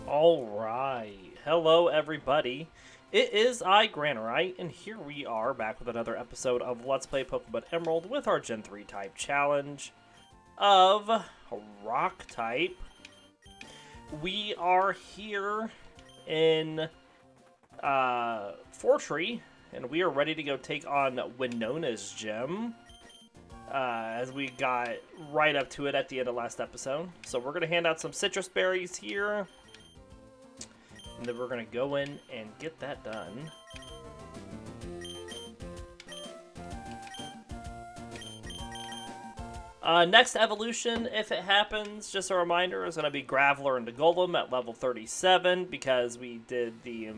Alright, hello everybody. It is I, Granorite, and here we are back with another episode of Let's Play Pokemon Emerald with our Gen 3 type challenge of Rock type. We are here in Fortree, and we are ready to go take on Winona's gym. As we got right up to it at the end of last episode. So we're going to hand out some citrus berries here. And then we're going to go in and get that done. Next evolution, if it happens, just a reminder, is going to be Graveler into Golem at level 37. Because we did the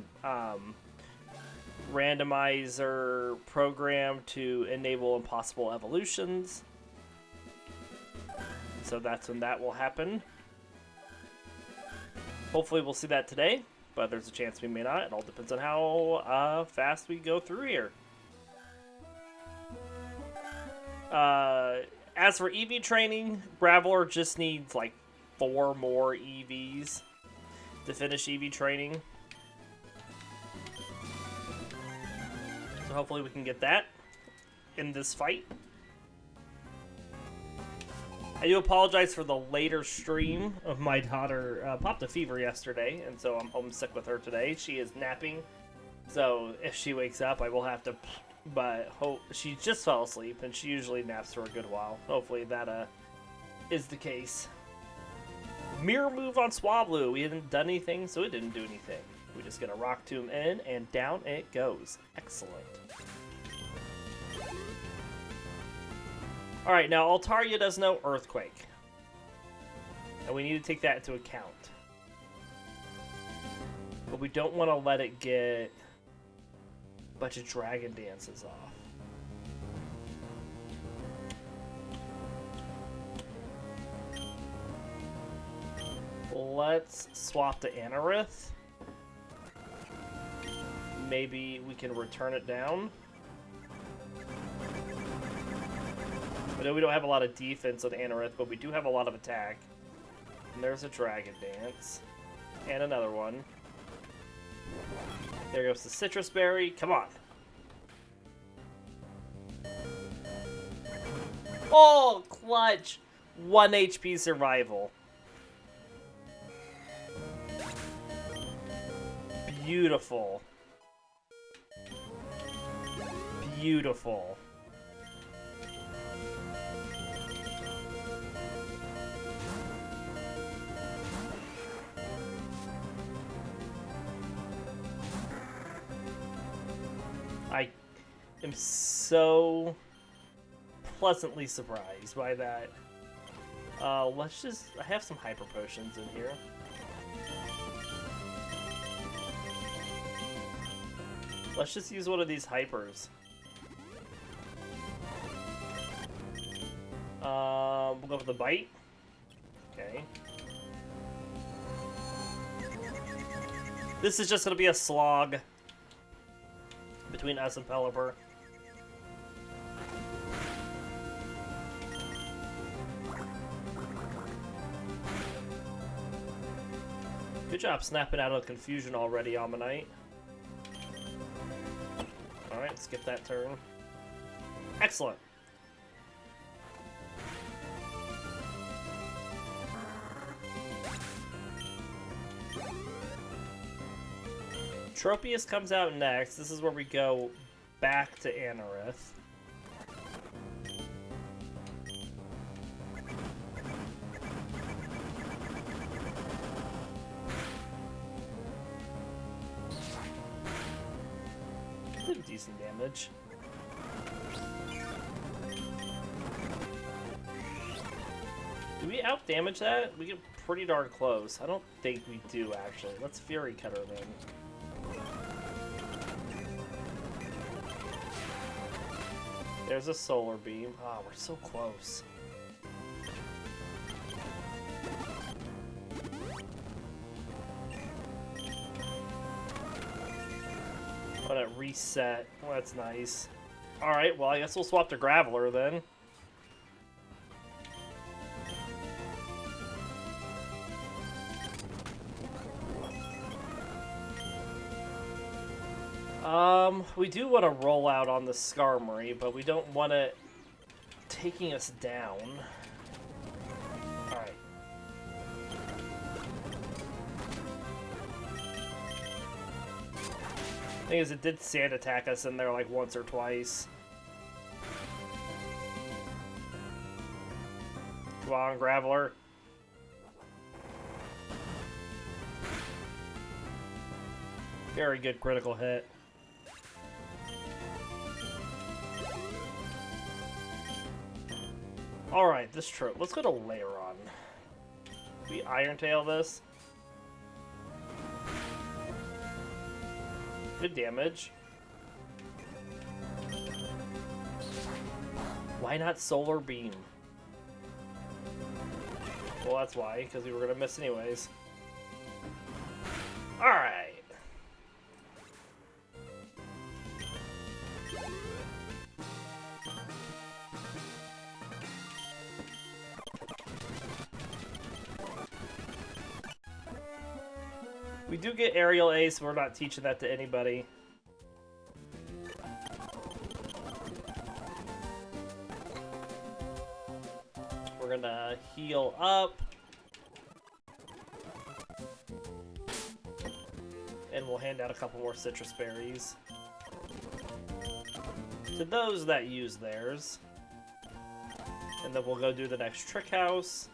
randomizer program to enable impossible evolutions. So that's when that will happen. Hopefully we'll see that today. But there's a chance we may not. It all depends on how fast we go through here. As for EV training, Graveler just needs like 4 more EVs to finish EV training. So hopefully we can get that in this fight. I do apologize for the later stream of my daughter popped a fever yesterday, and so I'm homesick with her today. She is napping, so if she wakes up, I will have to, but she just fell asleep, and she usually naps for a good while. Hopefully that is the case. Mirror move on Swablu. We hadn't done anything, so it didn't do anything. We just get a Rock Tomb in, and down it goes. Excellent. Alright, now Altaria does no Earthquake. And we need to take that into account. But we don't want to let it get a bunch of Dragon Dances off. Let's swap to Anorith. Maybe we can return it down. I know we don't have a lot of defense on Anorith, but we do have a lot of attack. And there's a Dragon Dance. And another one. There goes the Citrus Berry. Come on. Oh, clutch! 1 HP survival. Beautiful. Beautiful. I am so pleasantly surprised by that. Let's just... I have some Hyper Potions in here. Let's just use one of these Hypers. We'll go for the Bite. Okay. This is just going to be a slog between us and Pelipper. Good job snapping out of confusion already, Omanyte. Alright, skip that turn. Excellent. Tropius comes out next. This is where we go back to Anorith. Pretty decent damage. Do we out-damage that? We get pretty darn close. I don't think we do, actually. Let's Fury Cutter then. There's a Solar Beam. Ah, we're so close. Let it reset. Well, that's nice. Alright, well, I guess we'll swap to Graveler then. We do want to roll out on the Skarmory, but we don't want it taking us down. Alright. Thing is, it did sand attack us in there like once or twice. Come on, Graveler. Very good critical hit. Alright, this trip. Let's go to Lairon. We Iron Tail this. Good damage. Why not Solar Beam? Well, that's why, because we were going to miss anyways. Alright. We do get Aerial Ace, we're not teaching that to anybody. We're gonna heal up. And we'll hand out a couple more citrus berries to those that use theirs. And then we'll go do the next trick house.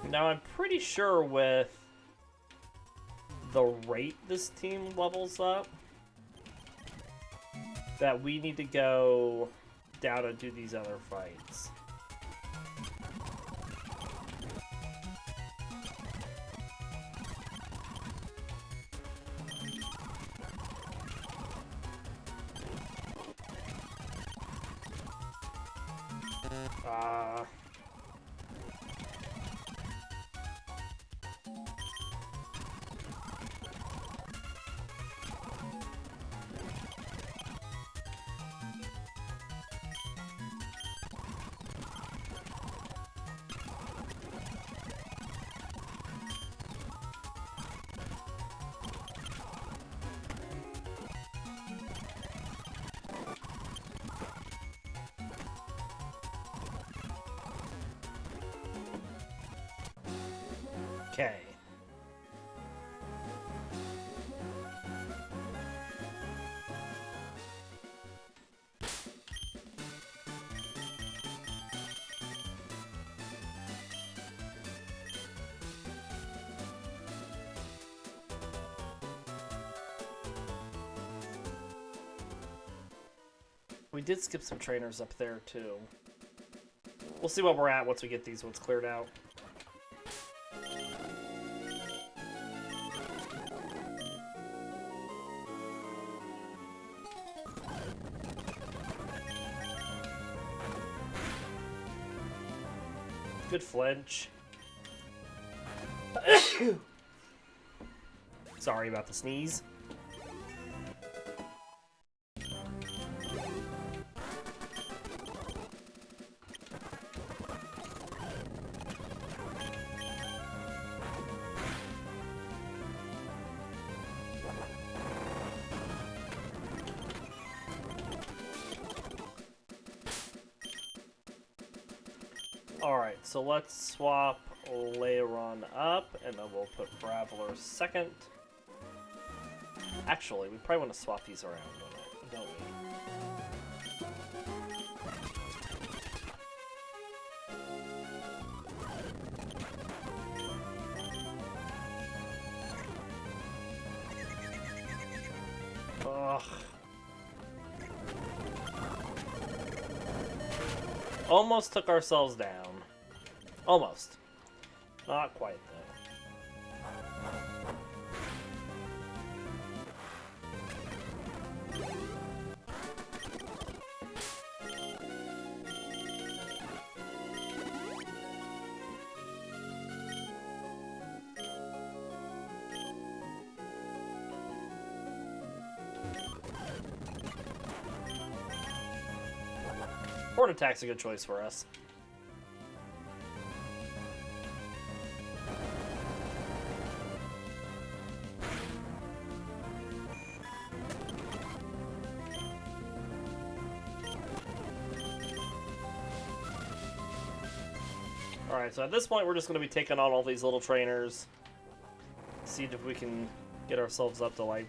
Now I'm pretty sure with the rate this team levels up that we need to go down and do these other fights. Okay. We did skip some trainers up there too. We'll see what we're at once we get these ones cleared out. Good flinch. Sorry about the sneeze. Alright, so let's swap Lairon up, and then we'll put Graveler second. Actually, we probably want to swap these around, don't we? Ugh. Almost took ourselves down. Almost. Not quite, though. Horn Attack's a good choice for us. Alright, so at this point we're just going to be taking on all these little trainers. See if we can get ourselves up to, like,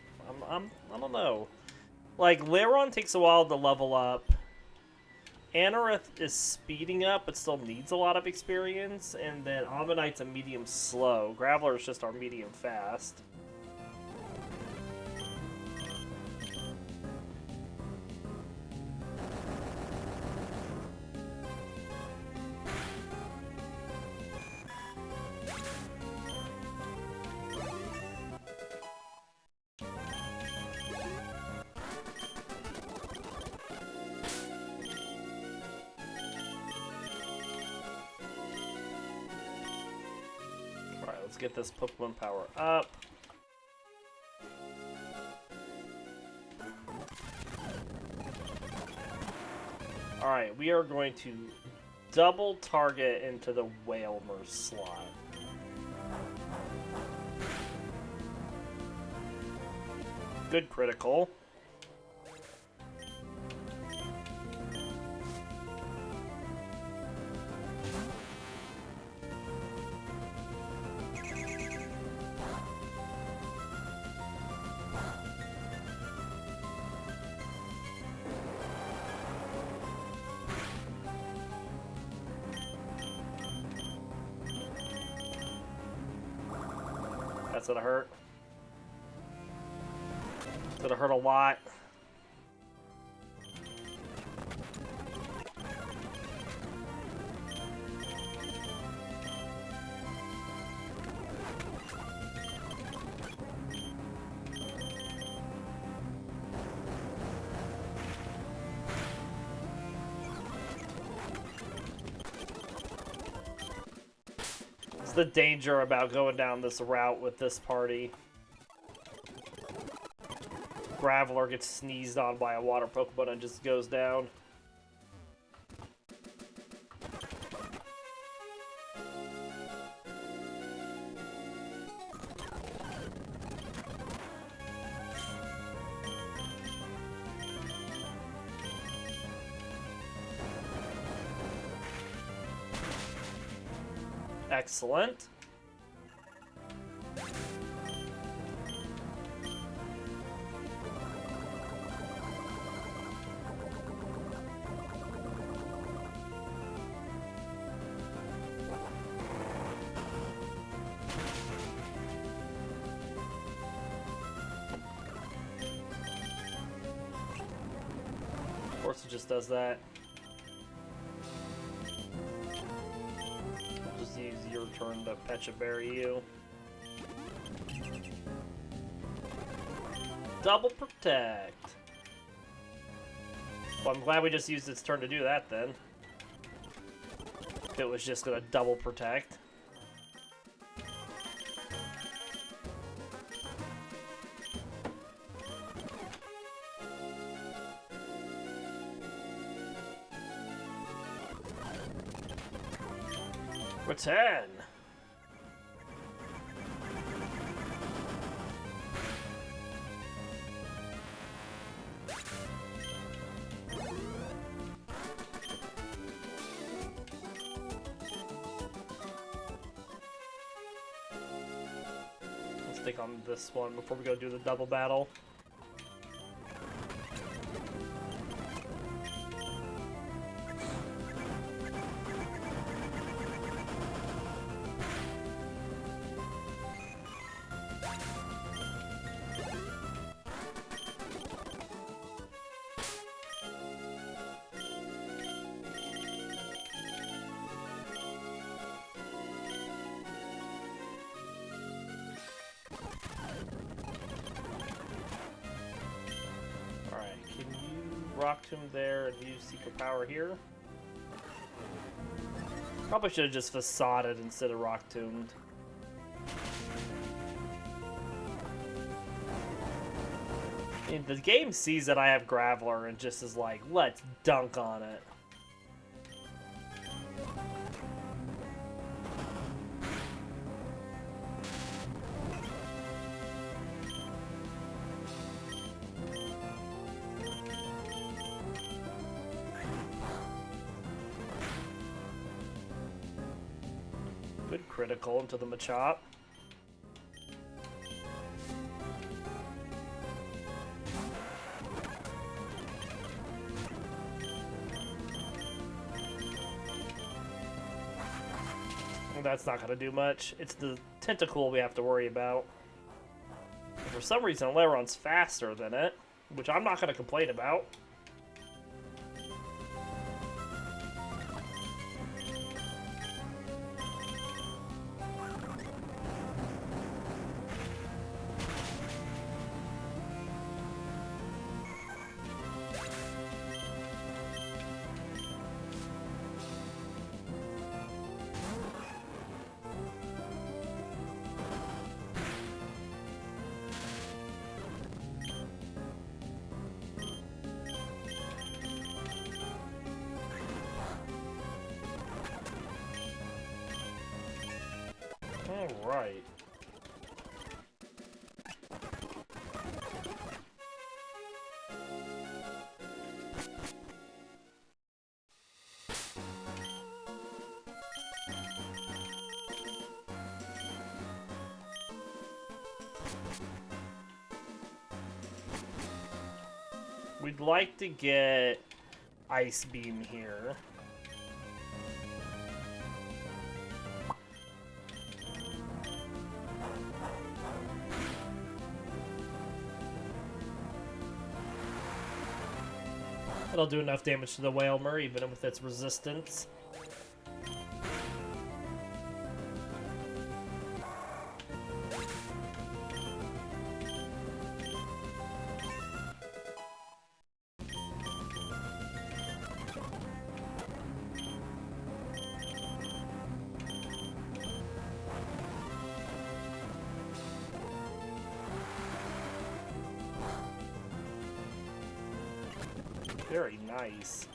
I don't know. Like, Lairon takes a while to level up. Anorith is speeding up, but still needs a lot of experience. And then Omanyte's a medium slow. Graveler is just our medium fast. Let's get this Pokemon power up. Alright, we are going to double target into the Whalmer slot. Good critical. That's gonna hurt. It's gonna hurt a lot. The danger about going down this route with this party. Graveler gets sneezed on by a water Pokemon and just goes down. Excellent. Of course it just does that. Use your turn to Pecha Berry you. Double Protect. Well, I'm glad we just used its turn to do that then. If it was just gonna double protect. Return. Let's take on this one before we go do the double battle. Rock Tomb there and use Secret Power here. Probably should have just Facaded instead of Rock Tombed. I mean, the game sees that I have Graveler and just is like, let's dunk on it. Good critical into the Machop. That's not going to do much. It's the Tentacool we have to worry about. For some reason, Lairon's faster than it, which I'm not going to complain about. Alright. We'd like to get Ice Beam here. It'll do enough damage to the Whalmer, even with its resistance. Very nice.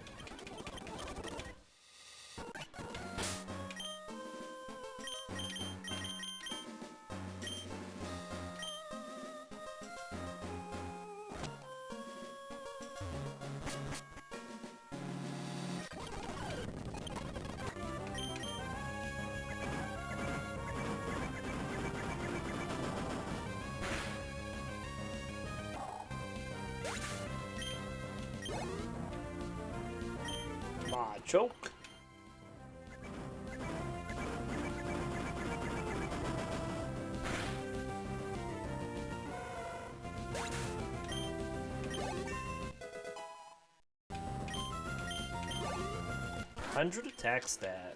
Choke. $100 attack stat.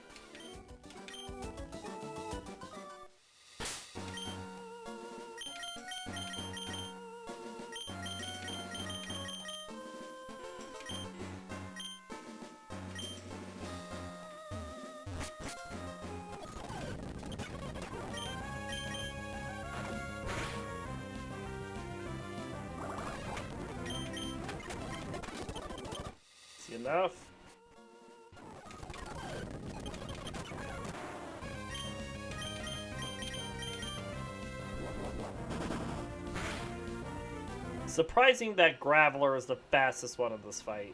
Enough. Surprising that Graveler is the fastest one in this fight.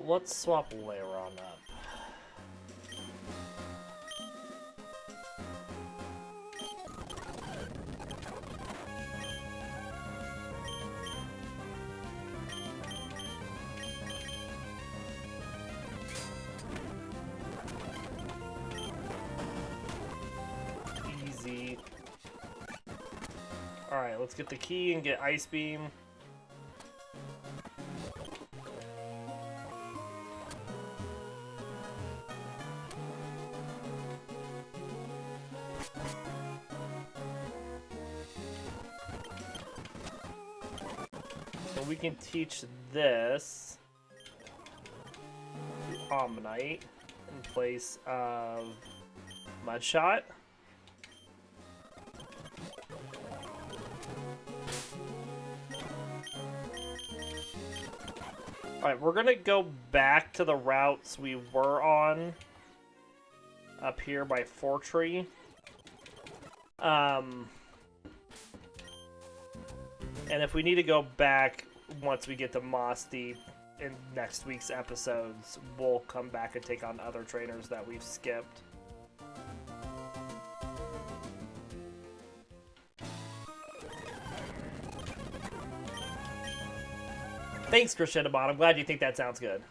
Let's swap Lairon up. Easy. Alright, let's get the key and get Ice Beam. So we can teach this to Omanyte in place of Mudshot. Alright, we're gonna go back to the routes we were on up here by Fortree. And if we need to go back once we get to Moss Deep in next week's episodes, we'll come back and take on other trainers that we've skipped. Thanks, Krishinabot. I'm glad you think that sounds good.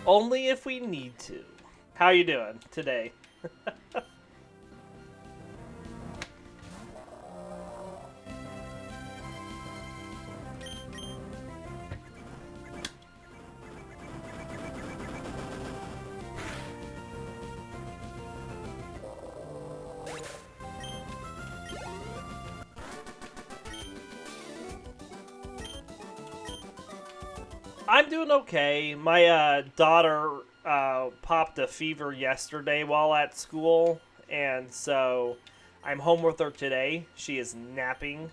Only if we need to. How you doing today? I'm doing okay. My daughter popped a fever yesterday while at school, and so I'm home with her today. She is napping,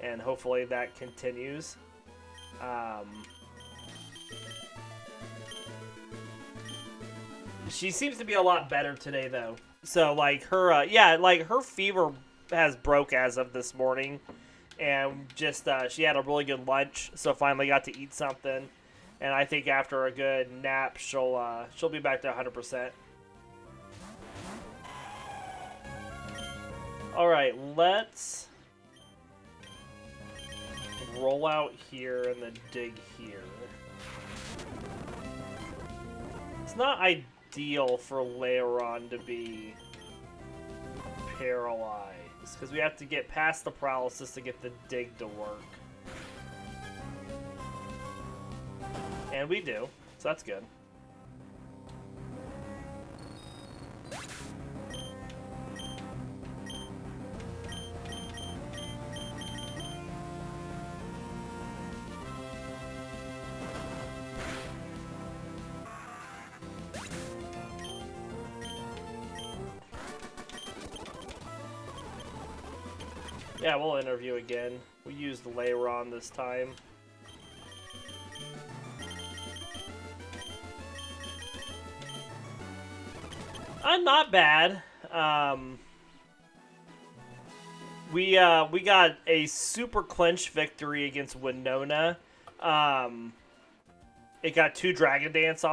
and hopefully that continues. She seems to be a lot better today, though. So, like, her, yeah, like, her fever has broke as of this morning, and just, she had a really good lunch, so finally got to eat something. And I think after a good nap, she'll be back to 100%. All right, let's roll out here and then dig here. It's not ideal for Lairon to be paralyzed because we have to get past the paralysis to get the dig to work. And we do, so that's good. Yeah, we'll interview again. We used Lairon this time. Not bad. We got a super clinch victory against Winona. It got two dragon dances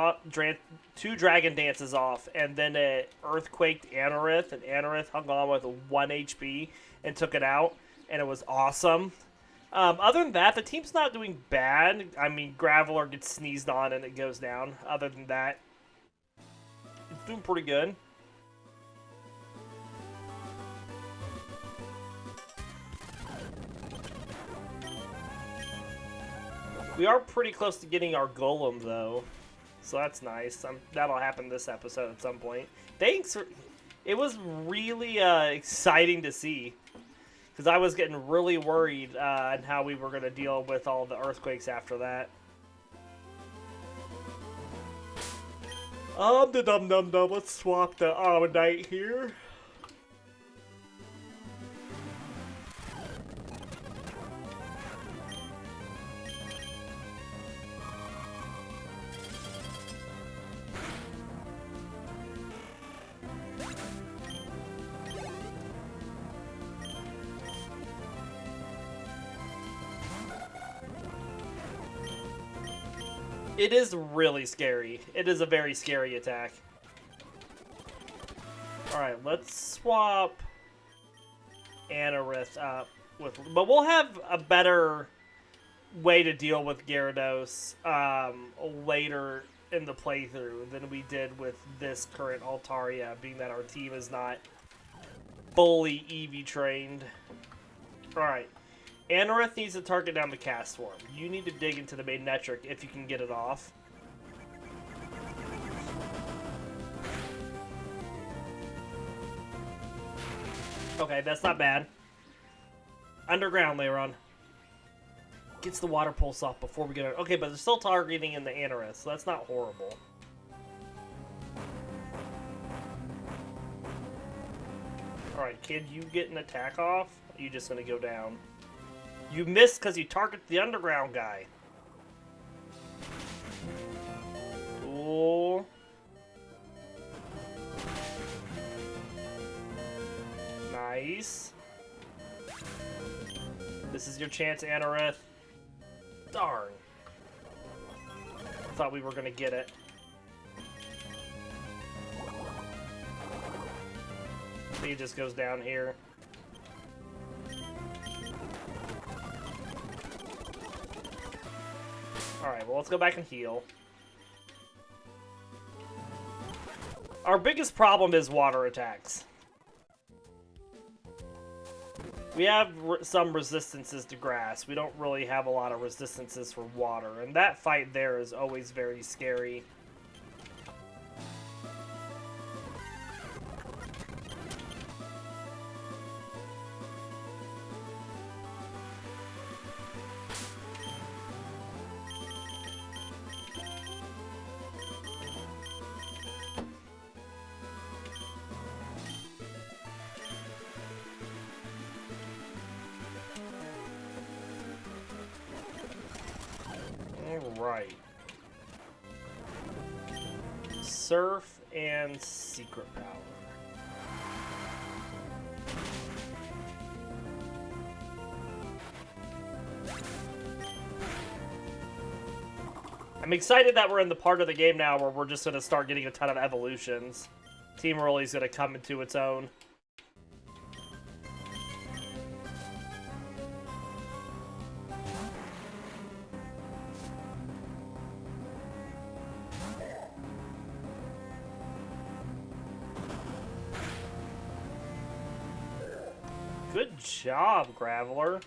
off, and then it earthquaked Anorith, and Anorith hung on with 1 HP and took it out, and it was awesome. Other than that, the team's not doing bad. I mean, Graveler gets sneezed on and it goes down. Other than that, it's doing pretty good. We are pretty close to getting our golem, though, so that's nice. That'll happen this episode at some point. Thanks. It was really exciting to see, because I was getting really worried on how we were going to deal with all the earthquakes after that. Let's swap the Omanyte here. It is really scary. It is a very scary attack. Alright, let's swap Anorith up with... But we'll have a better way to deal with Gyarados later in the playthrough than we did with this current Altaria, being that our team is not fully EV trained. Alright. Anorith needs to target down the Castform. You need to dig into the Magnetric if you can get it off. Okay, that's not bad. Underground, Lairon. Gets the water pulse off before we get it. Okay, but they're still targeting in the Anorith, so that's not horrible. Alright, kid, you get an attack off? Or are you just gonna go down? You missed because you target the underground guy. Ooh. Nice. This is your chance, Anorith. Darn. I thought we were gonna get it. He just goes down here. Alright, well, let's go back and heal. Our biggest problem is water attacks. We have some resistances to grass. We don't really have a lot of resistances for water. And that fight there is always very scary. Right. Surf and secret power. I'm excited that we're in the part of the game now where we're just going to start getting a ton of evolutions. Team Rolly's going to come into its own. Good job, Graveler.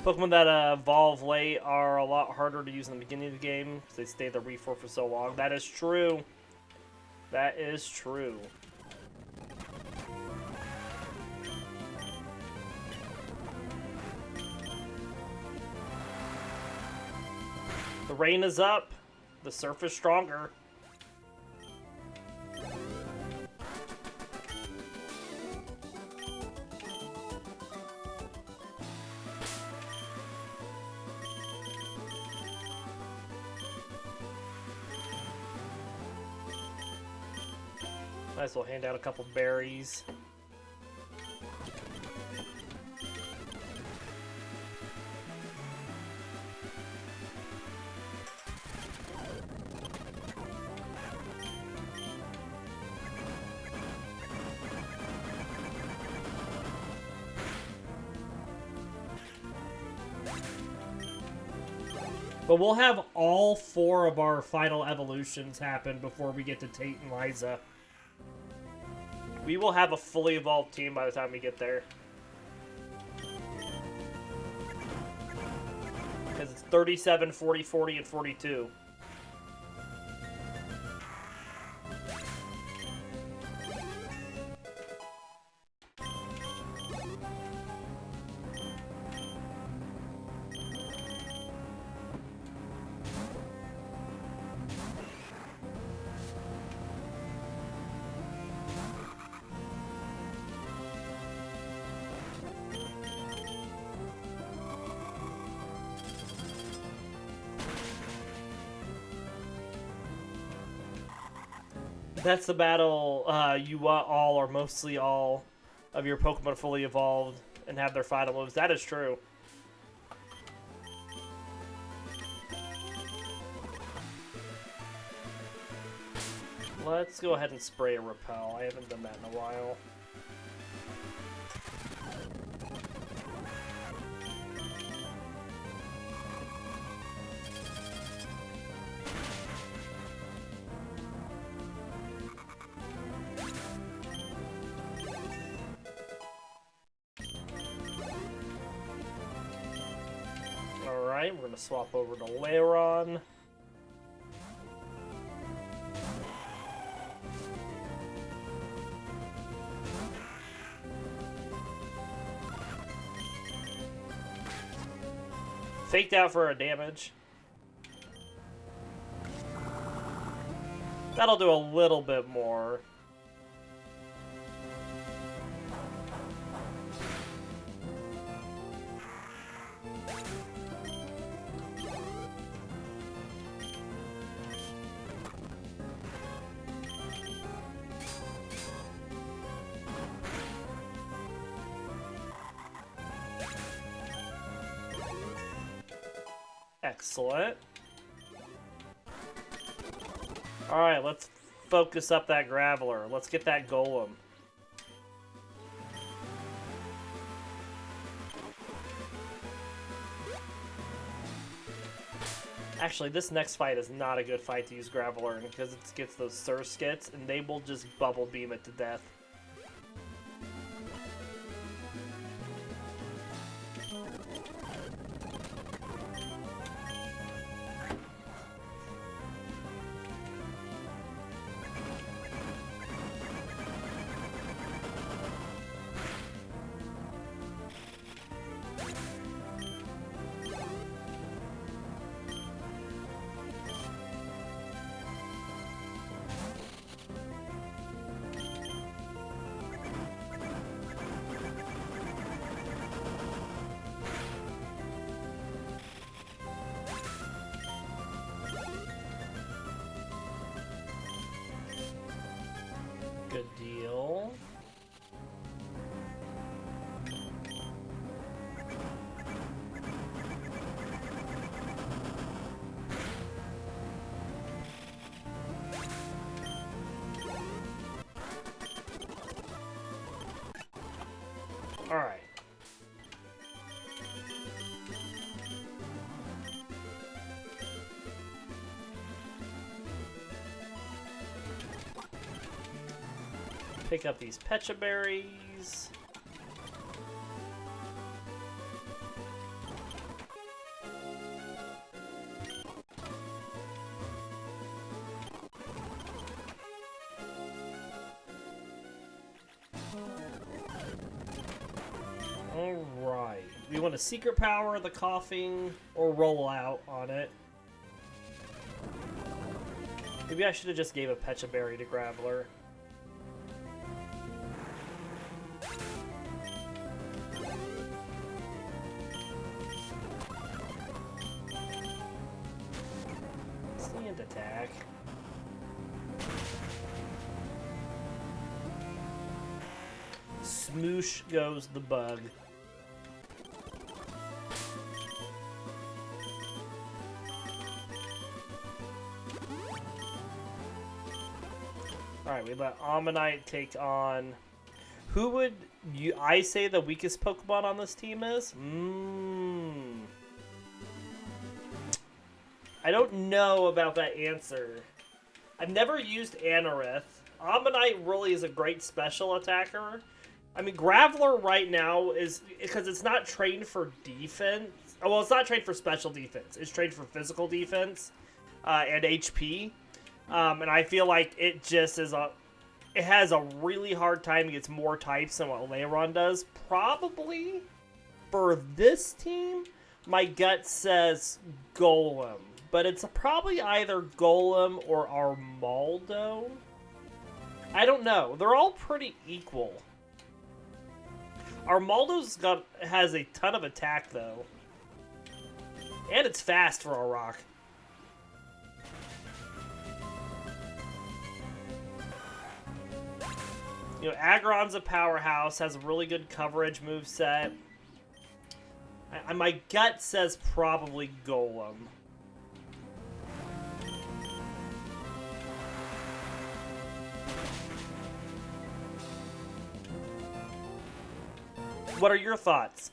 Pokemon that evolve late are a lot harder to use in the beginning of the game because they stay the Reef for so long. That is true. That is true. The rain is up. The surf is stronger. Might as well hand out a couple berries. But we'll have all 4 of our final evolutions happen before we get to Tate and Liza. We will have a fully evolved team by the time we get there. Because it's 37, 40, 40, and 42. That's the battle you want all or mostly all of your Pokemon fully evolved and have their final moves. That is true. Let's go ahead and spray a Repel. I haven't done that in a while. Omanyte. We're going to swap over to Lairon. Faked out for our damage. That'll do a little bit more. Excellent. Alright, let's focus up that Graveler. Let's get that Golem. Actually, this next fight is not a good fight to use Graveler in because it gets those Surskits and they will just bubble beam it to death. Good deal. All right. Pick up these Pecha berries. Alright. We want to secret power the coughing or roll out on it. Maybe I should have just gave a Pecha berry to Graveler. Attack. Smoosh goes the bug. Alright, we let Omanyte take on... Who would I say the weakest Pokemon on this team is? I don't know about that answer. I've never used Anorith. Omanyte really is a great special attacker. I mean, Graveler right now is... Because it's not trained for defense. Well, it's not trained for special defense. It's trained for physical defense and HP. And I feel like it just is a... It has a really hard time against more types than what Lairon does. Probably, for this team, my gut says Golem. But it's probably either Golem or Armaldo. I don't know. They're all pretty equal. Armaldo's has a ton of attack, though. And it's fast for a rock. You know, Aggron's a powerhouse, has a really good coverage moveset. My gut says probably Golem. What are your thoughts?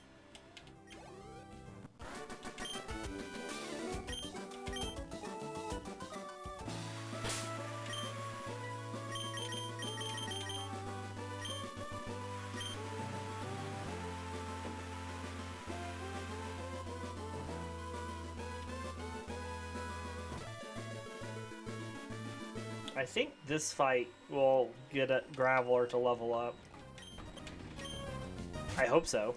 I think this fight will get a Graveler to level up. I hope so.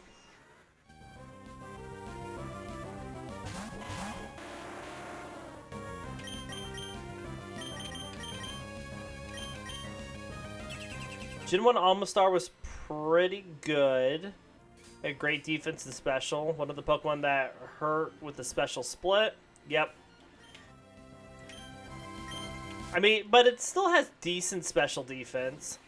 Gen 1 Almastar was pretty good. Had great defense and special. One of the Pokemon that hurt with the special split. Yep. I mean, but it still has decent special defense.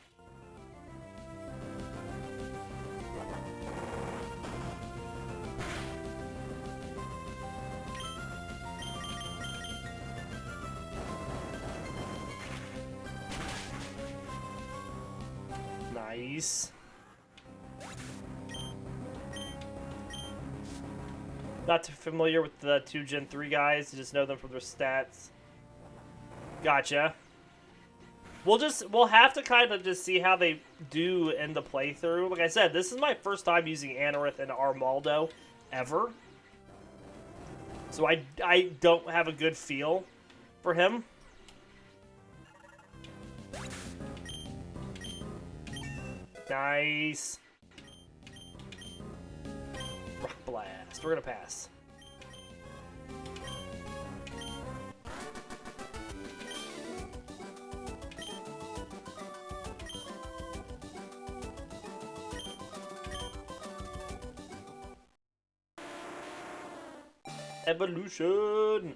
Nice. Not too familiar with the two Gen 3 guys. Just know them from their stats. Gotcha. We'll have to kind of just see how they do in the playthrough. Like I said, this is my first time using Anorith and Armaldo ever. So I don't have a good feel for him. Nice. Rock Blast. We're gonna pass. Evolution.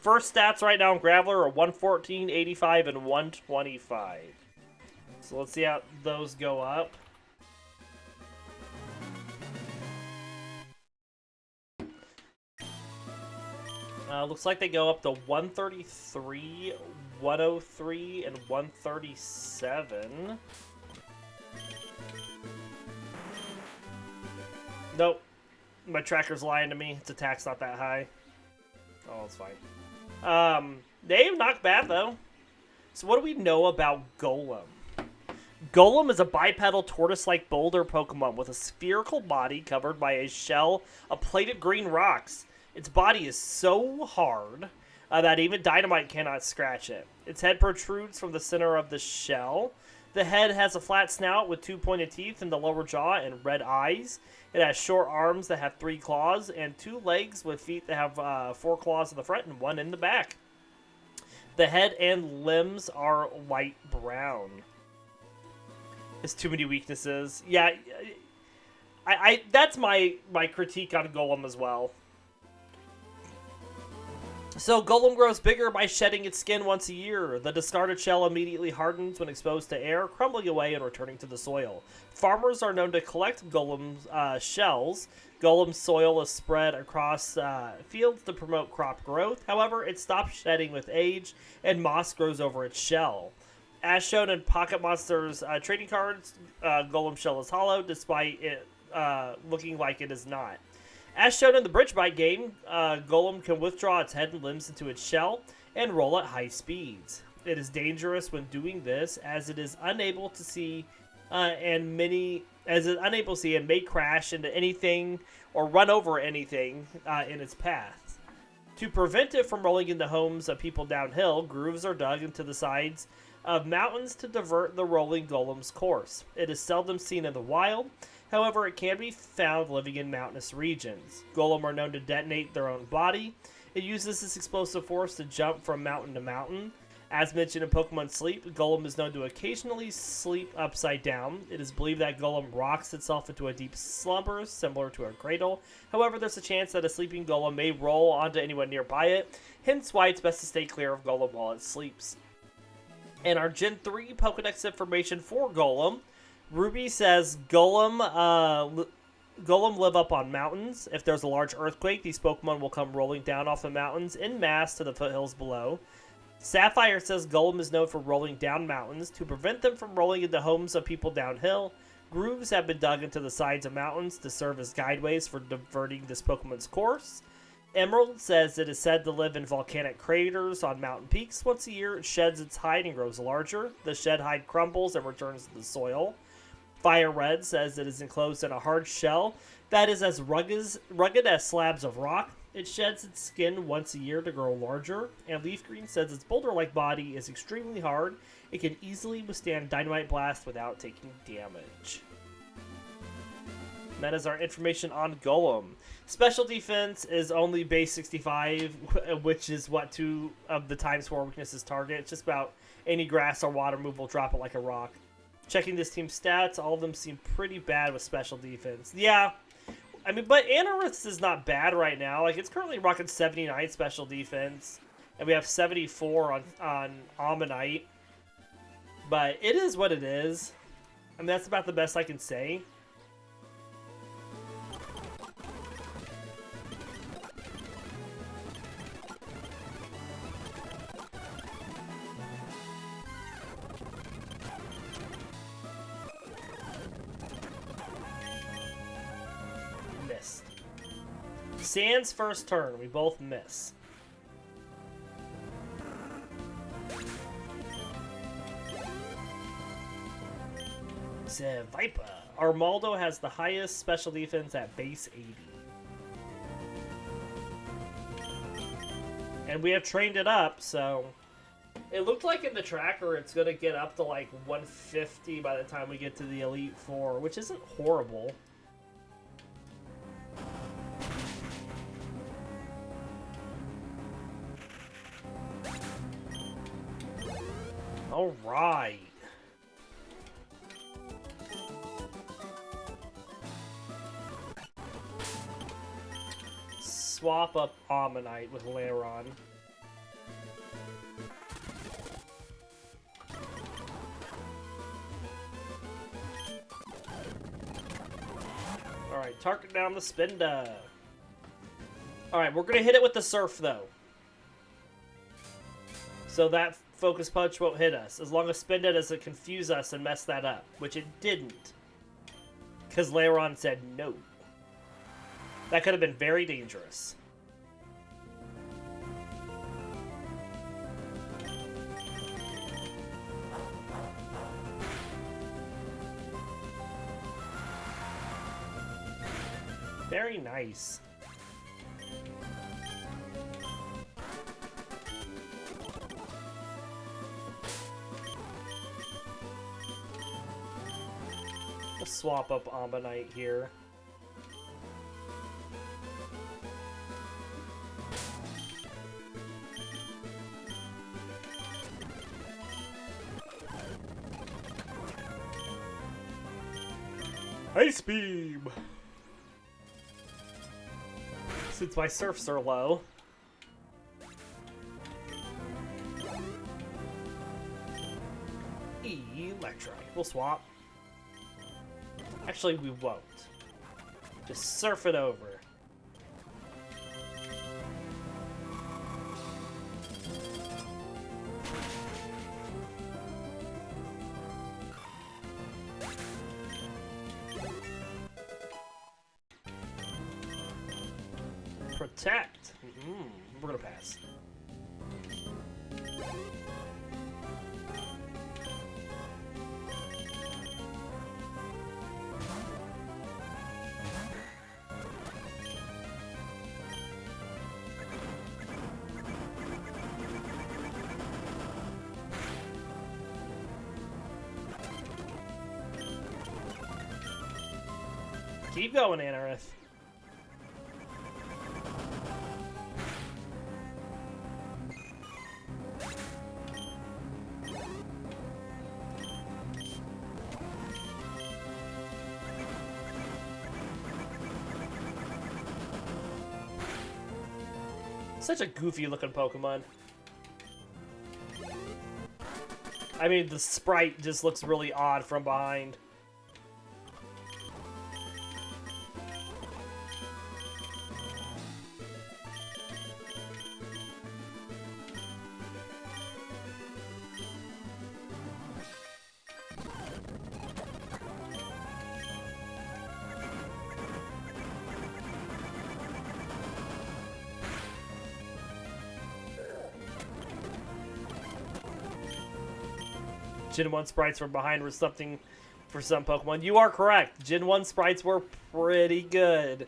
First stats right now in Graveler are 114, 85, and 125. So let's see how those go up. Looks like they go up to 133, 103, and 137. Nope. My tracker's lying to me. Its attack's not that high. Oh, it's fine. They knock bad, though. So what do we know about Golem? Golem is a bipedal tortoise-like boulder Pokemon with a spherical body covered by a shell of plated green rocks. Its body is so hard that even dynamite cannot scratch it. Its head protrudes from the center of the shell. The head has a flat snout with 2 pointed teeth in the lower jaw and red eyes. It has short arms that have 3 claws and 2 legs with feet that have 4 claws in the front and 1 in the back. The head and limbs are light brown. It's too many weaknesses. Yeah, I that's my critique on Golem as well. So, Golem grows bigger by shedding its skin once a year. The discarded shell immediately hardens when exposed to air, crumbling away and returning to the soil. Farmers are known to collect Golem's shells. Golem's soil is spread across fields to promote crop growth. However, it stops shedding with age, and moss grows over its shell. As shown in Pocket Monster's trading cards, Golem shell is hollow, despite it looking like it is not. As shown in the Bridge Bite game, Golem can withdraw its head and limbs into its shell and roll at high speeds. It is dangerous when doing this, as it is unable to see and may crash into anything or run over anything in its path. To prevent it from rolling into homes of people downhill, grooves are dug into the sides of mountains to divert the rolling Golem's course. It is seldom seen in the wild. However, it can be found living in mountainous regions. Golem are known to detonate their own body. It uses this explosive force to jump from mountain to mountain. As mentioned in Pokemon Sleep, Golem is known to occasionally sleep upside down. It is believed that Golem rocks itself into a deep slumber, similar to a cradle. However, there's a chance that a sleeping Golem may roll onto anyone nearby it, hence why it's best to stay clear of Golem while it sleeps. And our Gen 3 Pokedex information for Golem, Ruby says Golem live up on mountains. If there's a large earthquake, these Pokemon will come rolling down off the mountains en masse to the foothills below. Sapphire says Golem is known for rolling down mountains. To prevent them from rolling into homes of people downhill, grooves have been dug into the sides of mountains to serve as guideways for diverting this Pokemon's course. Emerald says it is said to live in volcanic craters on mountain peaks. Once a year, it sheds its hide and grows larger. The shed hide crumbles and returns to the soil. Fire Red says it is enclosed in a hard shell that is as rugged as slabs of rock. It sheds its skin once a year to grow larger. And Leaf Green says its boulder-like body is extremely hard. It can easily withstand dynamite blast without taking damage. And that is our information on Golem. Special defense is only base 65, which is what 2 of the times 4 weaknesses target. It's just about any grass or water move will drop it like a rock. Checking this team's stats, all of them seem pretty bad with special defense. Yeah, I mean, but Anorith is not bad right now. Like, it's currently rocking 79 special defense, and we have 74 on Omanyte. But it is what it is. I mean, that's about the best I can say. Missed. Sand's first turn. We both miss. Viper. Armaldo has the highest special defense at base 80. And we have trained it up, so... It looked like in the tracker it's going to get up to like 150 by the time we get to the Elite Four, which isn't horrible. Alright. Swap up Omanyte with Lairon. Alright, target down the Spinda. Alright, we're going to hit it with the Surf, though. So that Focus Punch won't hit us, as long as Spinda doesn't confuse us and mess that up, which it didn't. Because Lairon said no. That could have been very dangerous. Very nice. We'll swap up Omanyte here. Ice Beam! Since my surfs are low. Electric. We'll swap. Actually, we won't. Just surf it over. Protect. We're gonna pass. Keep going, Anorith. Such a goofy looking Pokemon. I mean, the sprite just looks really odd from behind. Gen 1 sprites from behind were something for some Pokemon. You are correct. Gen 1 sprites were pretty good.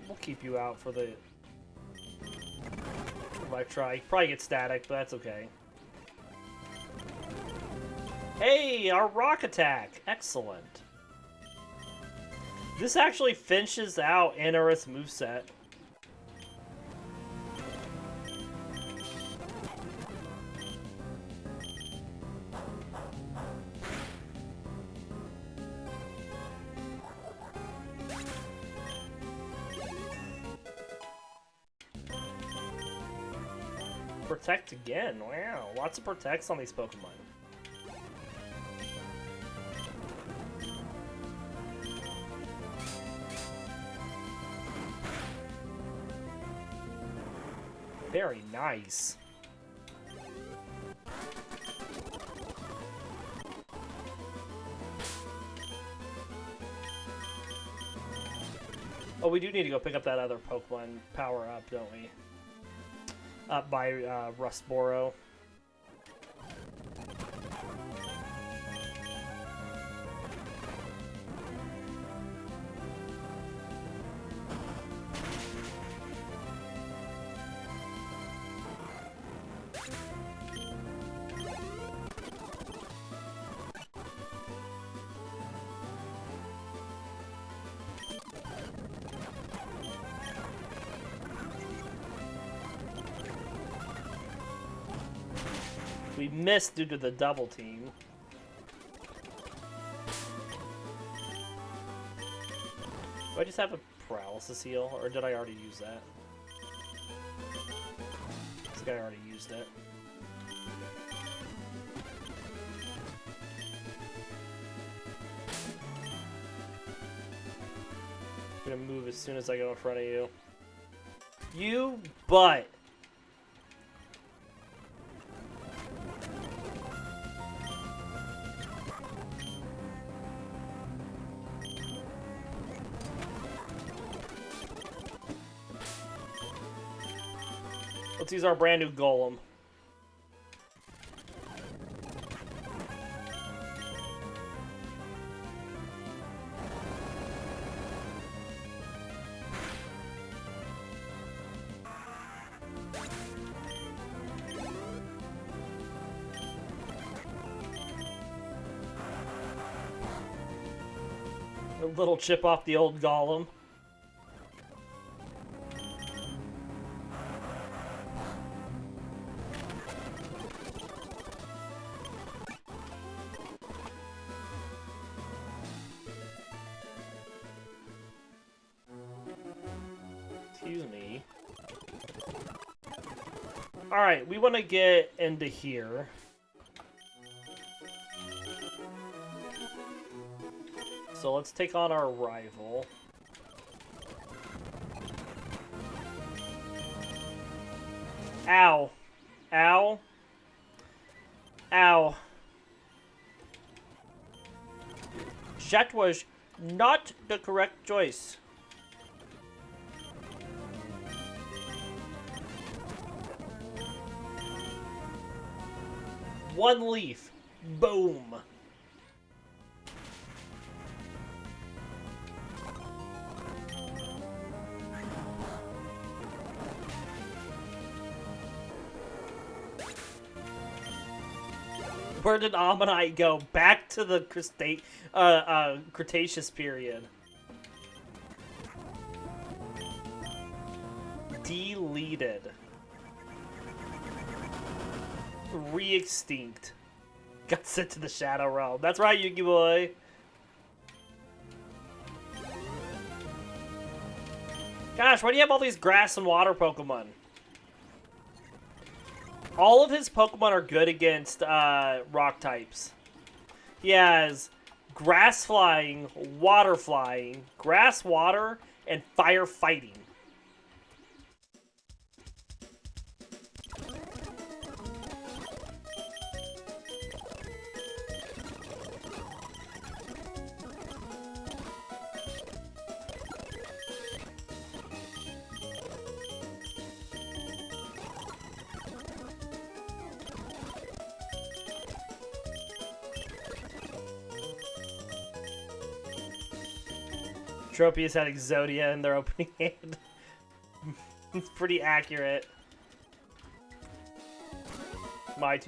We'll keep you out for the Electri. Probably get static, but that's okay. Hey, our rock attack! Excellent. This actually finishes out Anorith's moveset. Protect again. Wow, lots of protects on these Pokemon. Very nice. Oh, we do need to go pick up that other Pokemon power up, don't we? Up by Rustboro. We missed due to the double team. Do I just have a paralysis heal, or did I already use that? I think I already used it. I'm gonna move as soon as I go in front of you. You butt! Let's use our brand new Golem. A little chip off the old Golem. Excuse me. Alright, we want to get into here. So let's take on our rival. Ow. Ow. Ow. That was not the correct choice. One leaf. Boom. Where did Omanyte go? Back to the Cretaceous period. Deleted. Re-extinct. Got sent to the Shadow Realm. That's right, Yuki boy. Gosh, why do you have all these grass and water Pokemon? All of his Pokemon are good against rock types. He has grass flying, water flying, grass water, and fire fighting. Tropius had Exodia in their opening hand. It's pretty accurate. My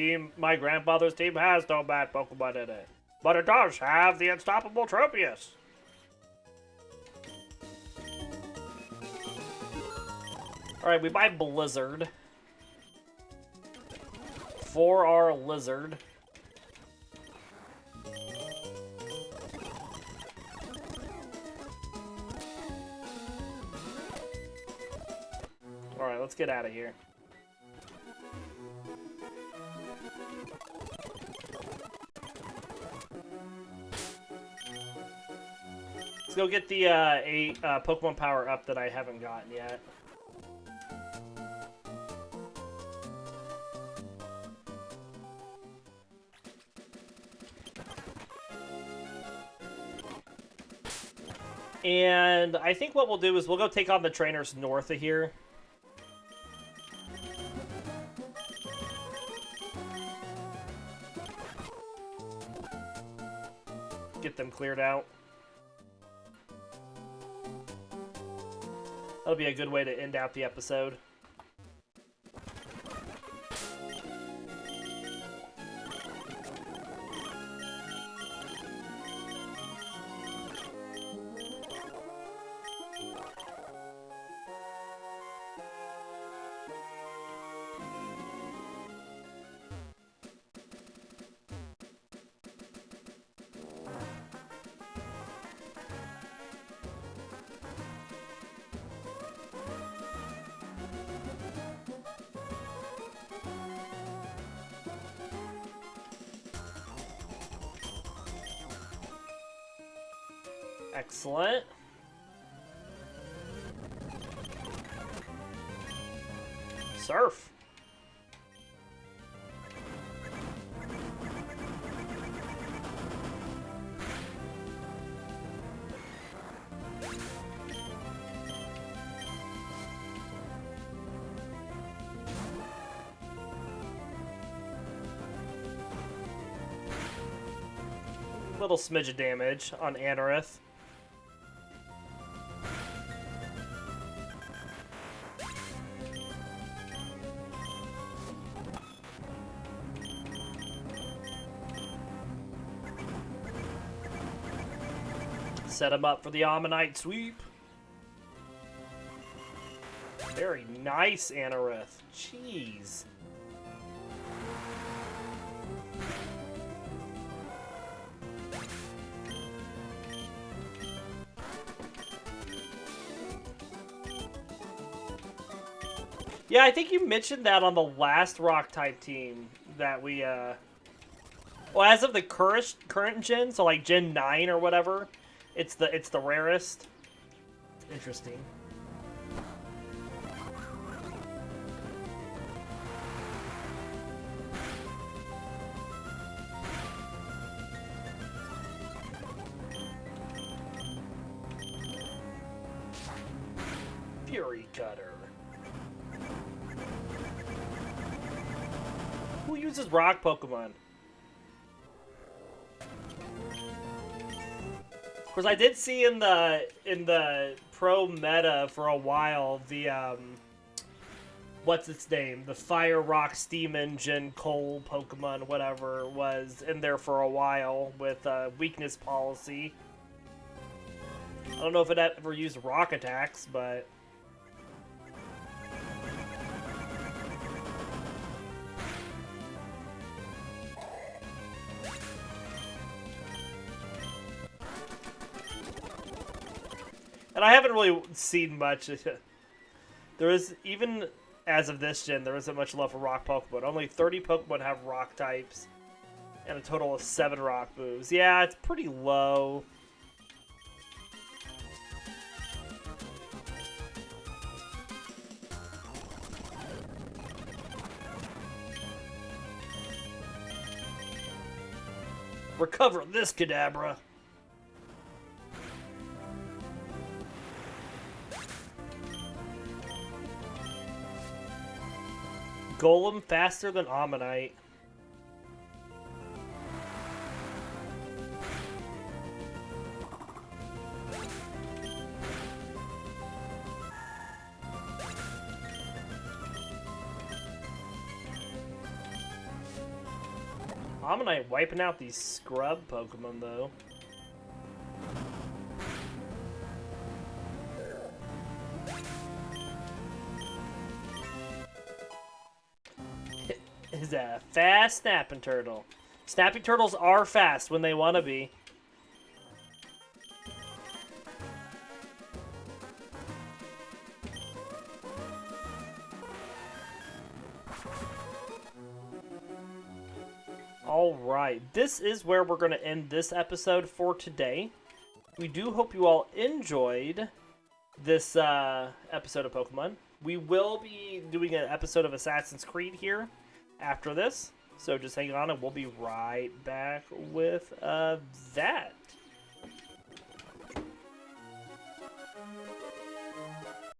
grandfather's team has no bad Pokemon in it. But it does have the unstoppable Tropius. Alright, we buy Blizzard. For our Lizard. Alright, let's get out of here. Let's go get the Pokemon power up that I haven't gotten yet. And I think what we'll do is we'll go take on the trainers north of here. Get them cleared out. That'll be a good way to end out the episode. Excellent. Surf. Little smidge of damage on Anorith. Set him up for the Omanyte sweep. Very nice, Anorith. Jeez. Yeah, I think you mentioned that on the last Rock-type team that we, well, as of the current gen, so like Gen 9 or whatever, it's the rarest. Interesting. Fury Cutter. Who uses rock Pokemon? Of course, I did see in the pro meta for a while the what's its name? The Fire Rock Steam Engine Coal Pokemon, whatever, was in there for a while with weakness policy. I don't know if it ever used rock attacks, but. And I haven't really seen much. There is, even as of this gen, there isn't much love for rock Pokemon. Only 30 Pokemon have rock types, and a total of 7 rock moves. Yeah, it's pretty low. Recover this, Kadabra. Golem faster than Omanyte. Omanyte wiping out these scrub Pokemon, though. Is a fast snapping turtle. Snapping turtles are fast when they want to be. Alright, this is where we're going to end this episode for today. We do hope you all enjoyed this episode of Pokemon. We will be doing an episode of Assassin's Creed here after this, so just hang on and we'll be right back with that.